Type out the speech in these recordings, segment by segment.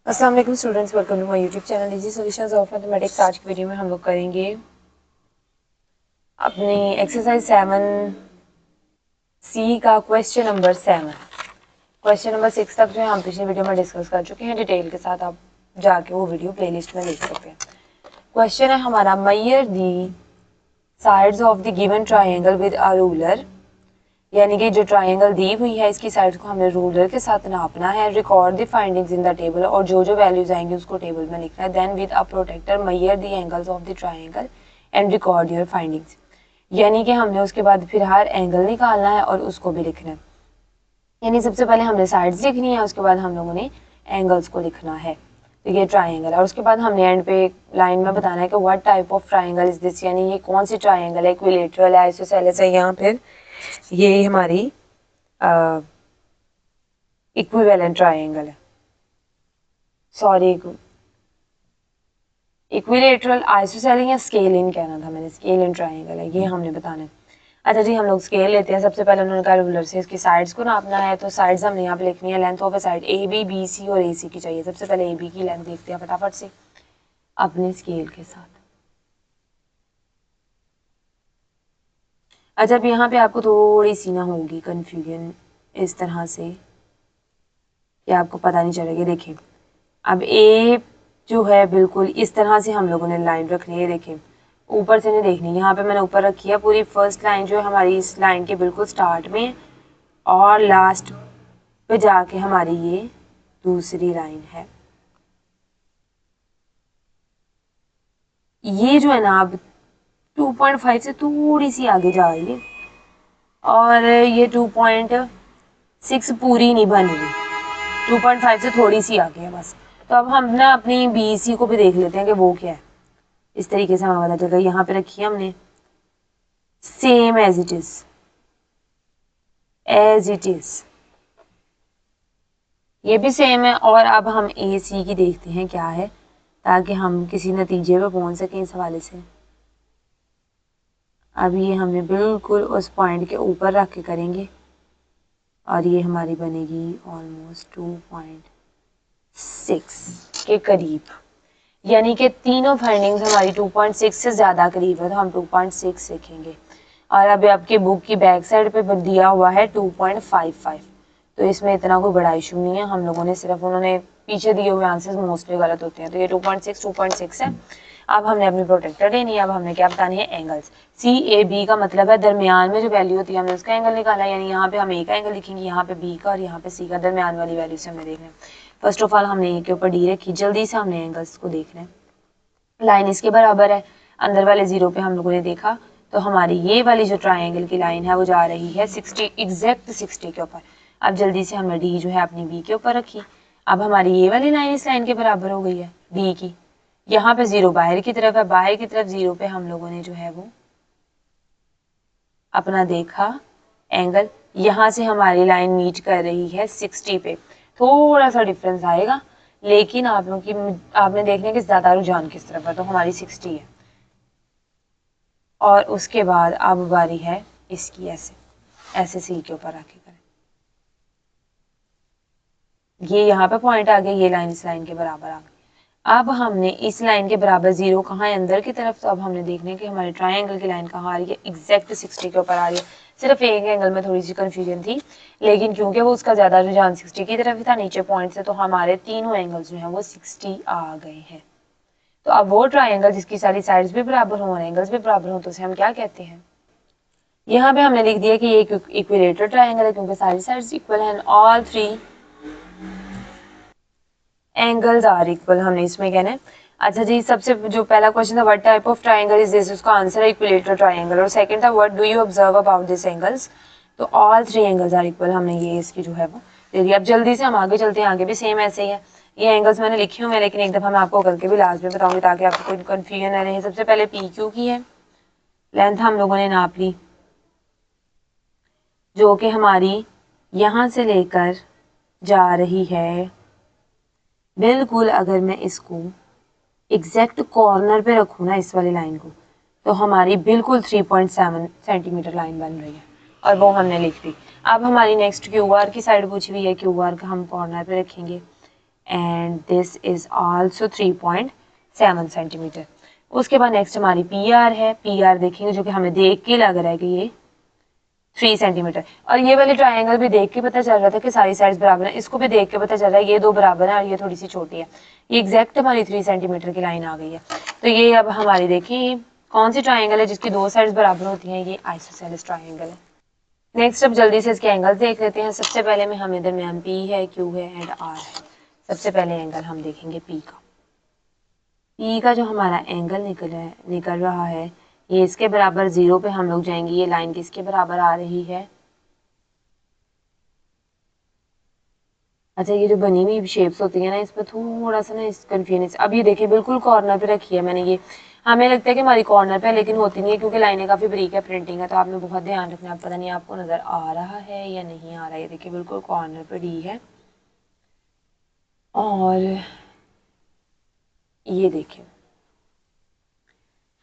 अस्सलाम वालेकुम students, welcome to my YouTube channel easy solutions of mathematics. आज की वीडियो में हम लोग करेंगे अपनी एक्सरसाइज 7C का क्वेश्चन नंबर 7। क्वेश्चन नंबर 6 तक जो है हम पिछले वीडियो में डिस्कस कर चुके हैं डिटेल के साथ। आप जाके वो वीडियो प्लेलिस्ट में देख सकते हैं। क्वेश्चन है हमारा, measure the sides of the given triangle with a ruler, यानी कि जो ट्राइंगल दी हुई है इसकी साइड्स को हमने रूलर के साथ नापना है। Record the findings in the table, और जो जो वैल्यूज आएंगी उसको टेबल में लिखना है। Then with a protractor measure the angles of the triangle and record your findings, यानी कि हमने उसके बाद फिर हर एंगल निकालना है और उसको भी लिखना है। यानी सबसे पहले हमने साइड्स लिखनी है, उसके बाद हम लोगों ने एंगल्स को लिखना है। तो ये ट्राइंगल, और उसके बाद हमने एंड पे लाइन में बताना है कि what type of triangle is this, यानी ये कौन सी ट्राइंगल है, इक्विलेटरल है, आइसोसेलेस है, यहाँ फिर ये हमारी इक्विवेलेंट ट्राइंगल है, सॉरी इक्विलेटरल, आइसोसेलेस या स्केलिन कहना था मैंने, स्केलिन ट्राइंगल है, ये हमने बताना है। अच्छा जी, हम लोग स्केल लेते हैं। सबसे पहले उन्होंने कहा रूलर से इसकी साइड्स को नापना है, तो साइड्स हमने यहाँ पे लिखनी है। Length of A side A B, B C और ए सी की चाहिए। सबसे पहले ए बी की लेंथ देखते हैं फटाफट से अपने स्केल के साथ। अच्छा, अब यहाँ पे आपको थोड़ी सी ना होगी कंफ्यूजन इस तरह से कि आपको पता नहीं चलेगा। देखिए, अब ए जो है बिल्कुल इस तरह से हम लोगों ने लाइन रखनी है। देखें, ऊपर से नहीं देखनी, यहाँ पे मैंने ऊपर रखी है पूरी। फर्स्ट लाइन जो है हमारी इस लाइन के बिल्कुल स्टार्ट में, और लास्ट पे जाके हमारी ये दूसरी लाइन है। ये जो है ना अब 2.5 से थोड़ी सी आगे जा रही है, और ये 2.6 पूरी नहीं बन रही, 2.5 से थोड़ी सी आगे है बस। तो अब हम ना अपनी बी सी को भी देख लेते हैं कि वो क्या है। इस तरीके से हमें पता चलेगा। यहाँ पे रखी है हमने same as it is, as it is, ये भी सेम है। और अब हम ए सी की देखते हैं क्या है, ताकि हम किसी नतीजे पे पहुंच सकें इस हवाले से। अब ये हमने बिल्कुल उस पॉइंट के ऊपर रख के करेंगे, और ये हमारी बनेगी ऑलमोस्ट 2.6 के करीब, यानी कि तीनों फाइंडिंग्स हमारी 2.6 से ज़्यादा करीब है, तो हम 2.6 लिखेंगे। और अभी आपके बुक की बैक साइड पे दिया हुआ है 2.55, तो इसमें इतना कोई बड़ा इशू नहीं है। हम लोगों ने सिर्फ, उन्होंने पीछे दिए हुए आंसर्स मोस्टली गलत होते हैं, तो ये 2.6 है। अब हमने अपनी प्रोटेक्टर लेनी है। अब हमने क्या बतानी है, एंगल्स। सी ए बी का मतलब है दरमियान में जो वैल्यू होती है हमने उसका एंगल निकाला है, यानी यहाँ पे हम ए का एंगल लिखेंगे, यहाँ पे बी का, और यहाँ पे सी का। दरमियान वाली वैल्यू से हमें देखना है। फर्स्ट ऑफ ऑल हमने ए के ऊपर डी रखी, जल्दी से हमने एंगल्स को देखना है। लाइन इसके बराबर है, अंदर वाले जीरो पे हम लोगों ने देखा, तो हमारी ये वाली जो ट्राइंगल की लाइन है वो जा रही है 60, एग्जैक्ट 60 के ऊपर। अब जल्दी से हमने डी जो है अपनी बी के ऊपर रखी। अब हमारी ये वाली लाइन इस लाइन के बराबर हो गई है बी की। यहाँ पे जीरो बाहर की तरफ है, बाहर की तरफ जीरो पे हम लोगों ने जो है वो अपना देखा एंगल। यहाँ से हमारी लाइन मीट कर रही है 60 पे, थोड़ा सा डिफरेंस आएगा, लेकिन आप लोगों की, आपने देखने कि ज्यादा रुझान किस तरफ है, तो हमारी 60 है। और उसके बाद अब बारी है इसकी, ऐसे ऐसे सी के ऊपर आके करें। ये यहाँ पे पॉइंट आ गया, ये लाइन इस लाइन के बराबर आ गई। अब हमने इस लाइन के बराबर जीरो कहाँ है, अंदर की तरफ, तो अब हमने देखने कि हमारे ट्राइंगल की लाइन कहाँ आ रही है, एग्जैक्ट 60 के ऊपर आ रही है। सिर्फ एक एंगल में थोड़ी सी कंफ्यूजन थी, लेकिन क्योंकि वो उसका ज्यादा रुझान 60 की तरफ ही था नीचे पॉइंट से, तो हमारे तीनों एंगल्स जो है वो 60 आ गए हैं। तो अब वो ट्राइंगल जिसकी सारी साइड्स भी बराबर हों और एंगल्स भी बराबर हों, तो उसे हम क्या कहते हैं। यहाँ पे हमने लिख दिया कि ये इक्विलेटरल ट्राइंगल है, क्योंकि सारी साइड्स इक्वल हैं, all three angles are equal, हमने इसमें कहना है। अच्छा जी, सबसे जो पहला क्वेश्चन था, what type of triangle is this, उसका आंसर है इक्विलेटरल ट्राइंगल। और सेकंड था, what do you observe about this angles, तो all three angles are equal, हमने ये इसकी जो है वो दे दिया। अब जल्दी से हम आगे चलते हैं, आगे भी सेम ऐसे ही है। ये एंगल्स मैंने लिखे हुए हैं, लेकिन एक दफा मैं आपको करके भी लास्ट में बताऊंगी, ताकि आपको कोई कंफ्यूजन न रहे। सबसे पहले पी क्यू की है लेंथ हम लोगों ने नाप ली, जो कि हमारी यहाँ से लेकर जा रही है बिल्कुल, अगर मैं इसको एग्जैक्ट कॉर्नर पे रखूँ ना इस वाली लाइन को, तो हमारी बिल्कुल 3.7 सेंटीमीटर लाइन बन रही है, और वो हमने लिख दी। अब हमारी नेक्स्ट क्यू आर की साइड पूछी हुई है, क्यू आर का हम कॉर्नर पे रखेंगे। And this is also 3.7 centimetre. उसके बाद नेक्स्ट हमारी पी आर है। पी आर देखेंगे जो कि हमें देख के लग रहा है कि ये 3 सेंटीमीटर, और ये वाले ट्रायंगल भी देख के पता चल रहा था कि सारी साइड्स बराबर हैं, इसको भी देख के पता चल रहा है ये दो बराबर है और ये थोड़ी सी छोटी है। ये एग्जैक्ट हमारी 3 सेंटीमीटर की लाइन आ गई है। तो ये अब हमारी देखिए कौन सी ट्रायंगल है जिसकी दो साइड्स बराबर होती हैं, ये आइसोसेलेस ट्रायंगल है। नेक्स्ट अब जल्दी से इसके एंगल देख लेते हैं। सबसे पहले में हमें दरमियान पी है, क्यू है एंड आर है। सबसे पहले एंगल हम देखेंगे पी का। पी का जो हमारा एंगल निकल रहा है ये इसके बराबर 0 पे हम लोग जाएंगे। ये लाइन किसके बराबर आ रही है? अच्छा, ये जो बनी हुई शेप्स होती है ना, इस पर थोड़ा सा ना इस कन्फ्यूजन। अब ये देखिए बिल्कुल कॉर्नर पे रखी है मैंने ये। हमें लगता है कि हमारी कॉर्नर पे, लेकिन होती नहीं है क्योंकि लाइनें काफ़ी बरीक है, प्रिंटिंग है, तो आपने बहुत ध्यान रखना है। पता नहीं आपको नज़र आ रहा है या नहीं आ रहा है। ये देखिए बिल्कुल कॉर्नर पे डी है। और ये देखिए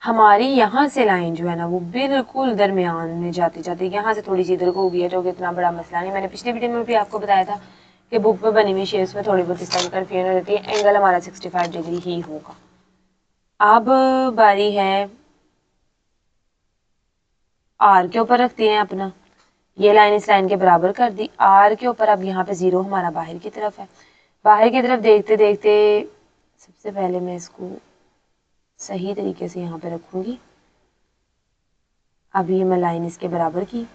हमारी यहाँ से लाइन जो है ना वो बिल्कुल दरमियान में जाती जाती यहाँ से थोड़ी सी इधर को होगी है, जो कि इतना बड़ा मसला नहीं। मैंने पिछली वीडियो में भी आपको बताया था कि बुक पे बनी हुई शेप्स में थोड़ी बहुत इस तरह की कन्फ्यूजन हो जाती है। एंगल हमारा 65 डिग्री ही होगा। अब बारी है आर के ऊपर रखते हैं अपना। ये लाइन इस लाइन के बराबर कर दी आर के ऊपर। अब यहाँ पे 0 हमारा बाहर की तरफ है। बाहर की तरफ देखते देखते सबसे पहले मैं इसको सही तरीके से यहाँ पे रखूंगी। अब ये मैं लाइन इसके बराबर की,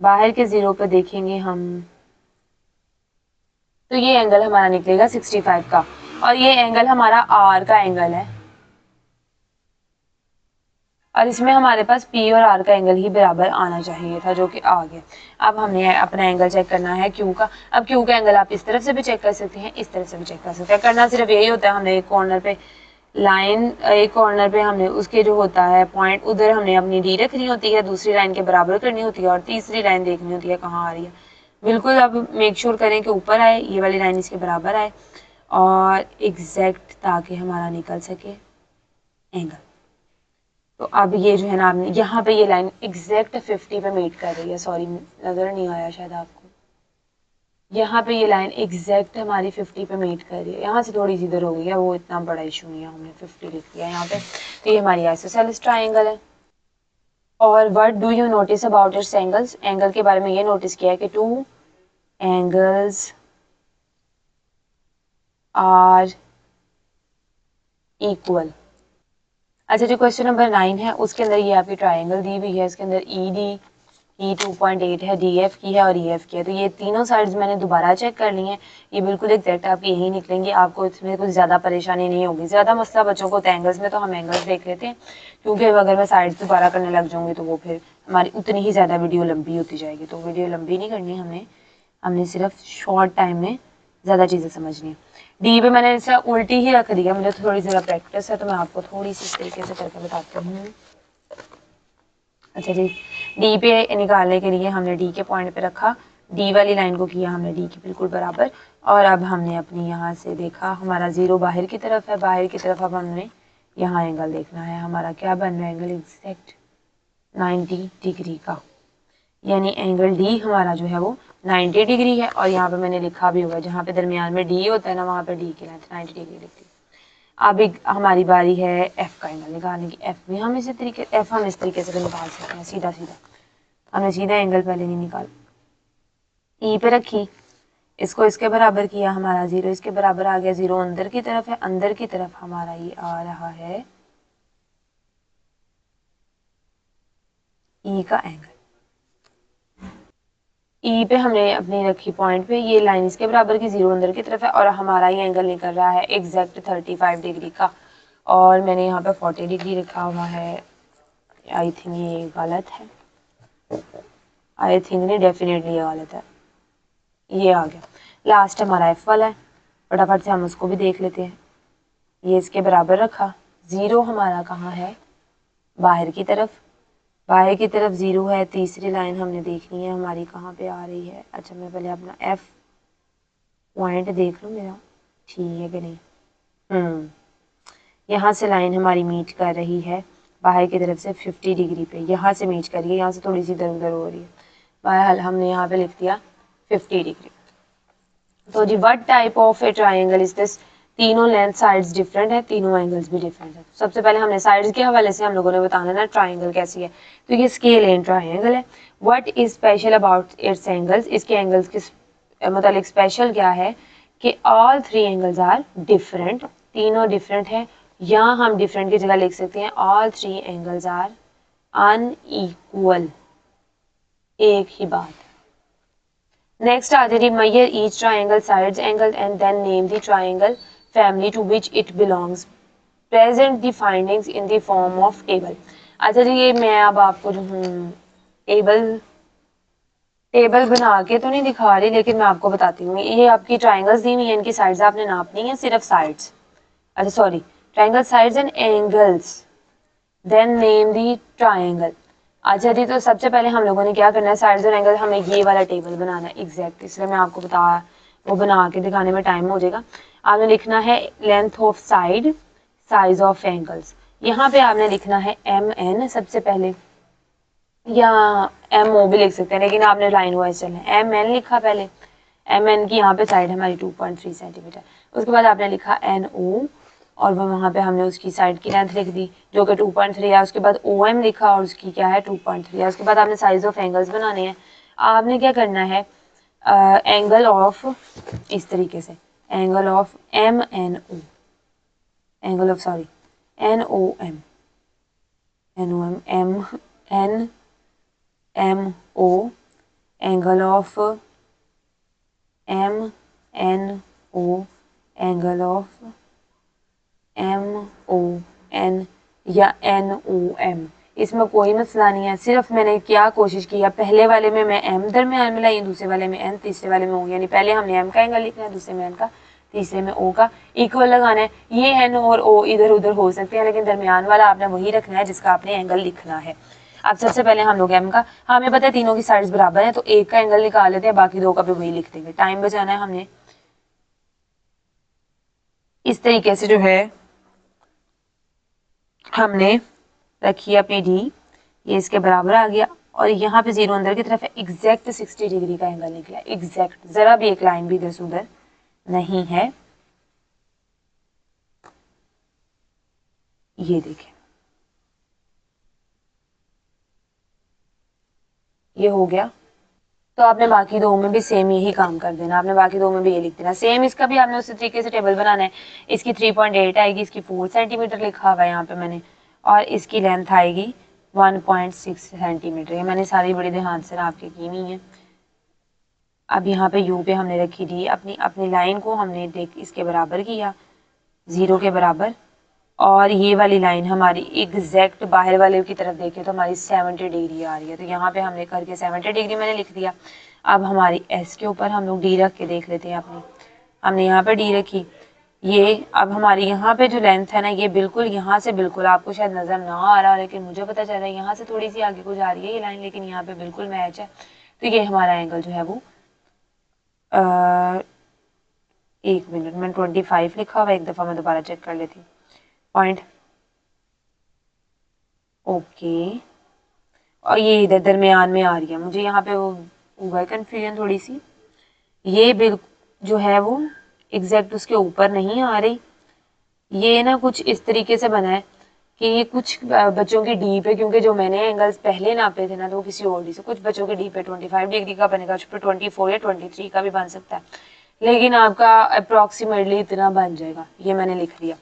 बाहर के 0 पे देखेंगे हम तो ये एंगल हमारा निकलेगा 65 का, और ये एंगल हमारा आर का एंगल है, और इसमें हमारे पास पी और आर का एंगल ही बराबर आना चाहिए था, जो कि आ गया। अब हमने अपना एंगल चेक करना है क्यू का। अब क्यू का एंगल आप इस तरफ से भी चेक कर सकते हैं, इस तरफ से भी चेक कर सकते हैं। करना सिर्फ यही होता है, हमने एक कॉर्नर पे लाइन, एक कॉर्नर पे हमने उसके जो होता है पॉइंट, उधर हमने अपनी डी रखनी होती है, दूसरी लाइन के बराबर करनी होती है, और तीसरी लाइन देखनी होती है कहाँ आ रही है। बिल्कुल अब मेक श्योर करें कि ऊपर आए, ये वाली लाइन इसके बराबर आए और एग्जैक्ट, ताकि हमारा निकल सके एंगल। तो अब ये जो है ना, आपने यहाँ पे ये लाइन एग्जैक्ट 50 पे मीट कर रही है। सॉरी, नजर नहीं आया शायद आपको। यहाँ पे ये लाइन एग्जैक्ट हमारी 50 पे मीट कर रही है। यहाँ से थोड़ी सी इधर हो गई है, वो इतना बड़ा इशू नहीं है, हमने 50 लिख दिया यहाँ पे। तो ये हमारी आइसोसेलेस ट्राइंगल है। और what do you notice about its angles? Angle के बारे में ये नोटिस किया है कि टू एंगल्स आर इक्वल। अच्छा, जो क्वेश्चन नंबर 9 है उसके अंदर ये आपकी ट्राइंगल दी हुई है। इसके अंदर ई डी ई 2.8 है, डी एफ की है और ई एफ की है। तो ये तीनों साइड्स मैंने दोबारा चेक कर ली हैं, ये बिल्कुल एग्जैक्ट आपकी यही निकलेंगी। आपको इसमें कुछ ज़्यादा परेशानी नहीं होगी। ज़्यादा मसला बच्चों को होता है एंगल्स में, तो हम एंगल्स देख लेते हैं, क्योंकि अगर मैं साइड्स दोबारा करने लग जाऊँगी तो वो फिर हमारी उतनी ही ज़्यादा वीडियो लंबी होती जाएगी। तो वीडियो लंबी नहीं करनी हमने, हमने सिर्फ शॉर्ट टाइम में ज़्यादा चीज़ें समझनी है। डी पे मैंने इसे उल्टी ही रख दिया, मुझे थोड़ी ज़्यादा प्रैक्टिस है, तो मैं आपको थोड़ी सी इस तरीके से करके बताती हूँ। अच्छा जी, डी पे निकालने के लिए हमने डी के पॉइंट पे रखा, डी वाली लाइन को किया हमने डी के बिल्कुल बराबर, और अब हमने अपनी यहाँ से देखा हमारा 0 बाहर की तरफ है, बाहर की तरफ अब हमने यहाँ एंगल देखना है। हमारा क्या बन रहा है एंगल? एग्जैक्ट 90 डिग्री का, यानी एंगल डी हमारा जो है वो 90 डिग्री है। और यहाँ पे मैंने लिखा भी हुआ, जहाँ पे दरमियान में डी होता है ना, वहाँ पे डी की लेंथ 90 डिग्री लिखती है। अब एक हमारी बारी है एफ का एंगल निकालने की। एफ भी हम इसी तरीके, एफ हम इस तरीके से भी निकाल सकते हैं, सीधा सीधा। हमने सीधा एंगल पहले नहीं निकाल, ई पे रखी, इसको इसके बराबर किया, हमारा 0 इसके बराबर आ गया। 0 अंदर की तरफ है, अंदर की तरफ हमारा ये आ रहा है ई का एंगल। ई पे हमने अपनी रखी पॉइंट पे, ये लाइन इसके बराबर की, 0 अंदर की तरफ है, और हमारा ये एंगल निकल रहा है एग्जैक्ट 35 डिग्री का। और मैंने यहाँ पे 40 डिग्री रखा हुआ है। आई थिंक ये गलत है, आई थिंक नहीं, डेफिनेटली ये गलत है। ये आ गया लास्ट हमारा एफ वाला है, फटाफट से हम उसको भी देख लेते हैं। ये इसके बराबर रखा, 0 हमारा कहाँ है? बाहर की तरफ, बाहर की तरफ 0 है। तीसरी लाइन हमने देखनी है हमारी कहाँ पे आ रही है। अच्छा, मैं पहले अपना एफ पॉइंट देख लूँ मेरा ठीक है कि नहीं। यहाँ से लाइन हमारी मीट कर रही है बाहर की तरफ से 50 डिग्री पे, यहाँ से मीट कर रही है, यहाँ से थोड़ी सी इधर उधर हो रही है। बहरहाल हमने यहाँ पे लिख दिया 50 डिग्री। तो जी what type of a triangle is this, तीनों लेंथ साइड्स डिफरेंट है, तीनों एंगल्स भी डिफरेंट है। सबसे पहले हमने साइड्स के हवाले से हम लोगों ने बताना ना ट्राइंगल कैसी है, तो ये स्केल एंड ट्राइंगल है। What is special about its angles, इसके एंगल्स के मतलब स्पेशल क्या है कि all three angles are different, तीनों डिफरेंट है। यहाँ हम डिफरेंट की जगह लिख सकते हैं all three angles are unequal, एक ही बात। नेक्स्ट आ जाएगी measure each triangle sides angle and then name the triangle family to which it belongs, present the findings in the form of table। अच्छा जी ये मैं अब आपको जो टेबल टेबल बना के तो नहीं दिखा रही, लेकिन मैं आपको बताती हूँ। ये आपकी ट्राइंगल्स दी हुई है, इनकी साइड्स आपने नापनी है, सिर्फ साइड्स। अच्छा sorry, triangle sides and angles, then name the triangle. अच्छा जी तो सबसे पहले हम लोगों ने क्या करना है, साइड्स और एंगल, हमें ये वाला टेबल बनाना है एग्जैक्ट, इसलिए मैं आपको वो बना के दिखाने में टाइम हो जाएगा। आपने लिखना है length of side, size of angles, यहाँ पे आपने लिखना है एम एन सबसे पहले, या एम ओ भी लिख सकते हैं, लेकिन आपने लाइन वाइज चलना है। एम एन लिखा पहले, एम एन की यहाँ पे साइड हमारी 2.3 सेंटीमीटर। उसके बाद आपने लिखा एन ओ, और वहाँ पे हमने उसकी साइड की लेंथ लिख दी जो कि 2.3 है। उसके बाद ओ एम लिखा और उसकी क्या है 2.3 है। उसके बाद आपने साइज ऑफ एंगल्स बनाने हैं। आपने क्या करना है, एंगल ऑफ इस तरीके से, angle of M N O, angle of sorry N O M, N O M, M N M O, angle of M N O, angle of M O N या एन ओ एम, इसमें कोई मसला नहीं है। सिर्फ मैंने क्या कोशिश किया, पहले वाले में मैं एम दरमियान में लाई, दूसरे वाले में एन, तीसरे वाले में ओ, यानी पहले हमने एम का एंगल लिखना है, दूसरे में एन का, तीसरे में ओ का, इक्वल लगाना है। ये एन और ओ इधर उधर हो सकते हैं, लेकिन दरमियान वाला आपने वही रखना है जिसका आपने एंगल लिखना है। अब सबसे पहले हम लोग एम का, हमें पता है तीनों की साइड्स बराबर है, तो एक का एंगल निकाल लेते हैं, बाकी दो का भी वही लिख देंगे, टाइम बचाना है हमने। इस तरीके से जो है हमने रखी अपनी डी, ये इसके बराबर आ गया, और यहाँ पे जीरो अंदर की तरफ है, एग्जैक्ट 60 डिग्री का एंगल निकला, एग्जैक्ट, जरा भी एक लाइन भी इधर से उधर नहीं है। ये देखें, ये हो गया। तो आपने बाकी दो में भी सेम यही काम कर देना, आपने बाकी दो में भी ये लिख देना सेम। इसका भी आपने उसी तरीके से टेबल बनाना है। इसकी 3.8 आएगी, इसकी 4 सेंटीमीटर लिखा हुआ है यहाँ पे मैंने, और इसकी लेंथ आएगी 1.6 सेंटीमीटर। ये मैंने सारी बड़ी ध्यान से नाप के की हुई है। अब यहाँ पे यू पे हमने रखी डी, अपनी अपनी लाइन को हमने देख इसके बराबर किया, जीरो के बराबर, और ये वाली लाइन हमारी एग्जैक्ट बाहर वाले की तरफ देखें तो हमारी 70 डिग्री आ रही है, तो यहाँ पे हमने करके 70 डिग्री मैंने लिख दिया। अब हमारी एस के ऊपर हम लोग डी रख के देख लेते हैं अपनी, हमने यहाँ पे डी रखी, ये अब हमारी यहाँ पे जो लेंथ है ना, ये बिल्कुल यहाँ से बिल्कुल, आपको शायद नज़र ना आ रहा, लेकिन मुझे पता चल रहा है यहाँ से थोड़ी सी आगे को जा रही है ये लाइन, लेकिन यहाँ पे बिल्कुल मैच है। तो ये हमारा एंगल जो है वो एक मिनट, में 25 लिखा हुआ, एक दफ़ा मैं दोबारा चेक कर लेती हूँ पॉइंट, ओके। और ये इधर दरमियान में आ रही है, मुझे यहाँ पे वो हुआ है कन्फ्यूजन थोड़ी सी, ये बिल्कुल जो है वो एग्जैक्ट उसके ऊपर नहीं आ रही। ये ना कुछ इस तरीके से बना है कि ये कुछ बच्चों की डी पे, क्योंकि जो मैंने एंगल्स पहले नापे थे ना, तो वो किसी और डी से, कुछ बच्चों की डी पे 25 डिग्री का बनेगा, कुछ पे 24 या 23 का भी बन सकता है, लेकिन आपका अप्रॉक्सीमेटली इतना बन जाएगा, ये मैंने लिख दिया।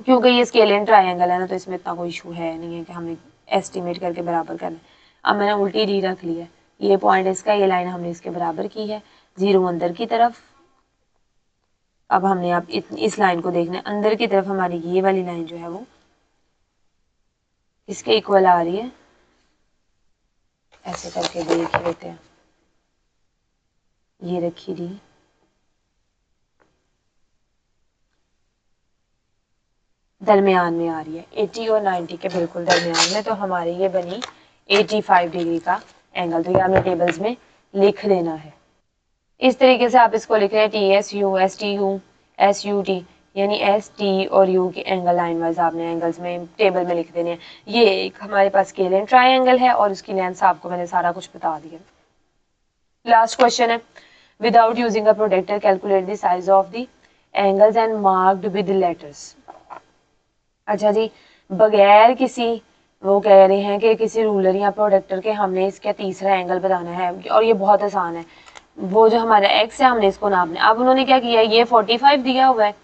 क्योंकि ये स्केल एंड ट्राइंगल है ना, तो इसमें इतना कोई इशू है नहीं है कि हमें एस्टिमेट करके बराबर करना है। अब मैंने उल्टी डी रख ली है, ये पॉइंट इसका, ये लाइन हमने इसके बराबर की है, जीरो अंदर की तरफ। अब हमने अब इस लाइन को देखना है, अंदर की तरफ हमारी ये वाली लाइन जो है वो इसके इक्वल आ रही है, ऐसे करके देख लेते हैं, ये रखी डी, दरमियान में आ रही है 80 और 90 के बिल्कुल दरमियान में, तो हमारी ये बनी 85 डिग्री का एंगल। तो ये हमने टेबल्स में लिख देना है। इस तरीके से आप इसको लिख रहे हैं T S U, S T U, S U T, यानी एस टी और यू की एंगल लाइन वाइज आपने एंगल्स में टेबल में लिख देने हैं। ये एक हमारे पास स्केल एंड ट्राइंगल है, और उसकी लेंथ आपको मैंने सारा कुछ बता दिया। लास्ट क्वेश्चन है, without using a protractor calculate the size of the angles and marked with letters. अच्छा जी, बगैर किसी वो कह रहे हैं कि किसी रूलर या प्रोडक्टर के हमने इसका तीसरा एंगल बताना है, और ये बहुत आसान है। वो जो हमारा एक्स है हमने इसको नापना है। अब उन्होंने क्या किया, ये 45 दिया हुआ है,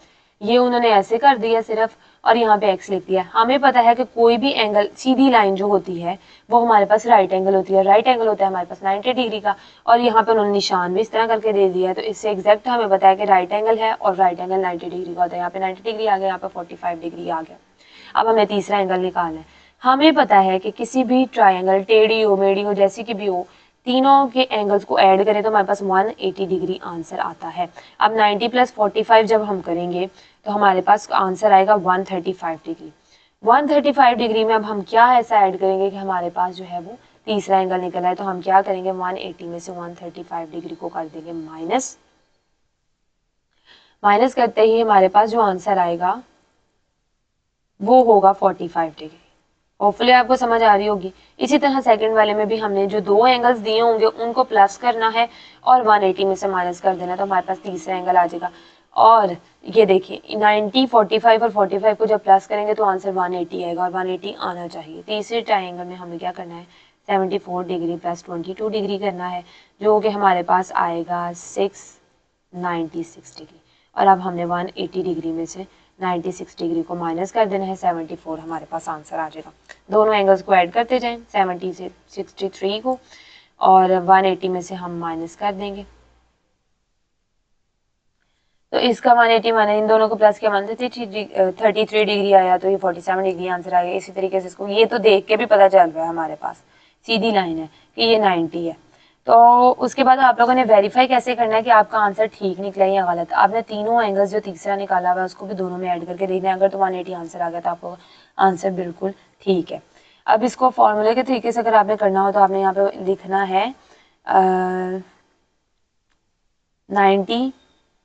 ये उन्होंने ऐसे कर दिया सिर्फ, और यहाँ पे एक्स लिख दिया। हमें पता है कि कोई भी एंगल, सीधी लाइन जो होती है वो हमारे पास राइट एंगल होती है, राइट एंगल होता है हमारे पास 90 डिग्री का, और यहाँ पे उन्होंने निशान भी इस तरह करके दे दिया है। तो इससे एग्जैक्ट हमें पता है कि राइट एंगल है और राइट एंगल 90 डिग्री का होता है। यहाँ पे 90 डिग्री आ गया, यहाँ पे 45 डिग्री आ गया। अब हमें तीसरा एंगल निकालना है। हमें पता है कि किसी भी ट्राइंगल, टेढ़ी हो, मेढ़ी हो, जैसी की भी हो, तीनों के एंगल्स को ऐड करें तो हमारे पास 180 डिग्री आंसर आता है। अब 90 + 45 जब हम करेंगे तो हमारे पास आंसर आएगा 135 डिग्री। 135 डिग्री में अब हम क्या ऐसा ऐड करेंगे कि हमारे पास जो है वो तीसरा एंगल निकल आए। तो हम क्या करेंगे, 180 में से 135 डिग्री को कर देंगे माइनस। माइनस करते ही हमारे पास जो आंसर आएगा वो होगा 45 डिग्री। होपफुली आपको समझ आ रही होगी। इसी तरह सेकंड वाले में भी हमने जो दो एंगल्स दिए होंगे उनको प्लस करना है और 180 में से माइनस कर देना, तो हमारे पास तीसरा एंगल आ जाएगा। और ये देखिए 90, 45 और 45 को जब प्लस करेंगे तो आंसर 180 आएगा, और 180 आना चाहिए। तीसरे ट्राइंगल में हमें क्या करना है, 74 डिग्री + 22 डिग्री करना है, जो कि हमारे पास आएगा 696 डिग्री। और अब हमने 180 डिग्री में से 96 डिग्री को माइनस कर देना है, 74 हमारे पास आंसर आ जाएगा। दोनों एंगल्स को ऐड करते जाएं, 70 से 63 को, और 180 में से हम माइनस कर देंगे। तो इसका 180 माने इन दोनों को प्लस किया, 133 डिग्री आया, तो ये 47 डिग्री आंसर आ गया। इसी तरीके से इसको, ये तो देख के भी पता चल रहा है हमारे पास सीधी लाइन है कि ये 90 है। तो उसके बाद आप लोगों ने वेरीफाई कैसे करना है कि आपका आंसर ठीक निकला या गलत। आपने तीनों एंगल्स जो तीसरा निकाला हुआ है उसको भी दोनों में ऐड करके देखना है। अगर तो 180 आंसर आ गया तो आपको आंसर बिल्कुल ठीक है। अब इसको फॉर्मूले के तरीके से अगर आपने करना हो तो आपने यहाँ पे लिखना है 90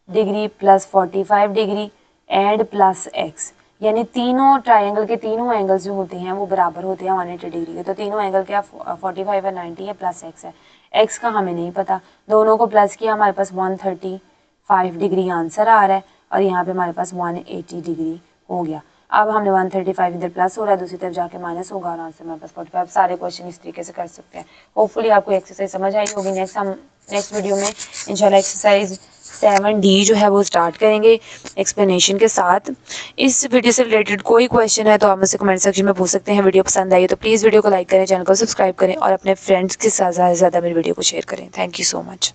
degree + 45 degree and plus x, यानी तीनों ट्राइंगल के तीनों एंगल्स जो होते हैं वो बराबर होते हैं 180 डिग्री के। तो तीनों एंगल क्या, 45 है, 90 है, प्लस एक्स है। एक्स का हमें नहीं पता, दोनों को प्लस किया, हमारे पास 135 डिग्री आंसर आ रहा है, और यहाँ पे हमारे पास 180 डिग्री हो गया। अब हमने 135 इधर प्लस हो रहा है, दूसरी तरफ जाके माइनस होगा, और आंसर हमारे पास 45। सारे क्वेश्चन इस तरीके से कर सकते हैं। होपफुली आपको एक्सरसाइज समझ आई होगी। नेक्स्ट वीडियो में इंशाल्लाह एक्सरसाइज 7D जो है वो स्टार्ट करेंगे एक्सप्लेनेशन के साथ। इस वीडियो से रिलेटेड कोई क्वेश्चन है तो आप मुझसे कमेंट सेक्शन में पूछ सकते हैं। वीडियो पसंद आई तो प्लीज़ वीडियो को लाइक करें, चैनल को सब्सक्राइब करें, और अपने फ्रेंड्स के साथ ज़्यादा से ज़्यादा मेरी वीडियो को शेयर करें। Thank you so much.